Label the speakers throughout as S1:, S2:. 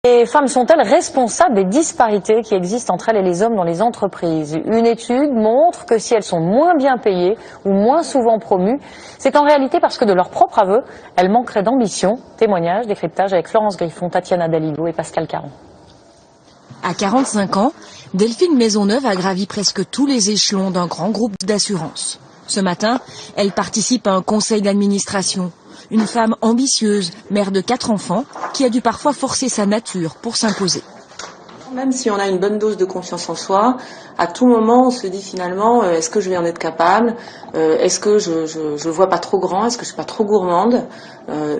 S1: Les femmes sont-elles responsables des disparités qui existent entre elles et les hommes dans les entreprises? Une étude montre que si elles sont moins bien payées ou moins souvent promues, c'est en réalité parce que de leur propre aveu, elles manqueraient d'ambition. Témoignage, décryptage avec Florence Griffon, Tatiana Daligo et Pascal Caron.
S2: À 45 ans, Delphine Maisonneuve a gravi presque tous les échelons d'un grand groupe d'assurance. Ce matin, elle participe à un conseil d'administration. Une femme ambitieuse, mère de 4 enfants, qui a dû parfois forcer sa nature pour s'imposer.
S3: Même si on a une bonne dose de confiance en soi, à tout moment on se dit finalement est-ce que je vais en être capable, est-ce que je vois pas trop grand, est-ce que je suis pas trop gourmande,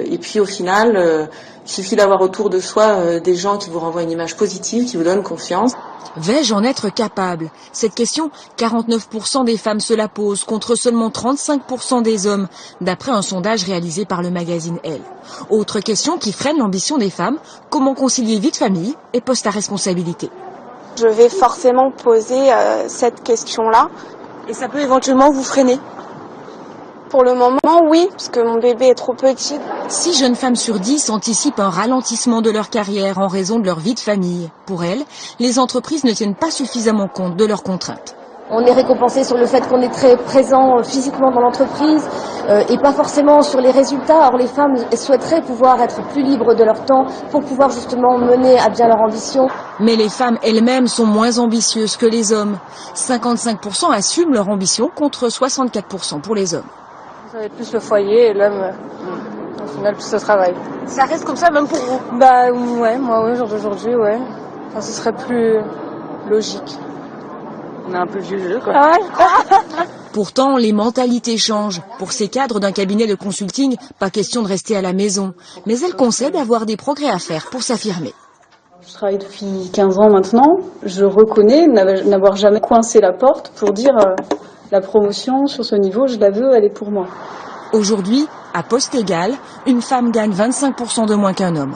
S3: et puis au final il suffit d'avoir autour de soi des gens qui vous renvoient une image positive, qui vous donnent confiance.
S2: Vais-je en être capable? Cette question, 49% des femmes se la posent, contre seulement 35% des hommes, d'après un sondage réalisé par le magazine Elle. Autre question qui freine l'ambition des femmes, comment concilier vie de famille et poste à responsabilité?
S4: Je vais forcément poser cette question-là.
S5: Et ça peut éventuellement vous freiner?
S4: Pour le moment, oui, parce que mon bébé est trop petit.
S2: 6 jeunes femmes sur 10 anticipent un ralentissement de leur carrière en raison de leur vie de famille. Pour elles, les entreprises ne tiennent pas suffisamment compte de leurs contraintes.
S6: On est récompensé sur le fait qu'on est très présent physiquement dans l'entreprise et pas forcément sur les résultats. Or, les femmes souhaiteraient pouvoir être plus libres de leur temps pour pouvoir justement mener à bien leur ambition.
S2: Mais les femmes elles-mêmes sont moins ambitieuses que les hommes. 55% assument leur ambition contre 64% pour les hommes.
S5: Vous avez plus le foyer et l'homme, au final, plus le travail.
S6: Ça reste comme ça même pour vous?
S5: Bah ouais, moi ouais, jour d'aujourd'hui, ouais. Enfin, ce serait plus logique. On a un peu vieux jeu, quoi.
S6: Ah ouais.
S2: Pourtant, les mentalités changent. Pour ces cadres d'un cabinet de consulting, pas question de rester à la maison. Mais elles concèdent avoir des progrès à faire pour s'affirmer.
S7: Je travaille depuis 15 ans maintenant. Je reconnais n'avoir jamais coincé la porte pour dire la promotion sur ce niveau, je la veux, elle est pour moi.
S2: Aujourd'hui, à poste égal, une femme gagne 25% de moins qu'un homme.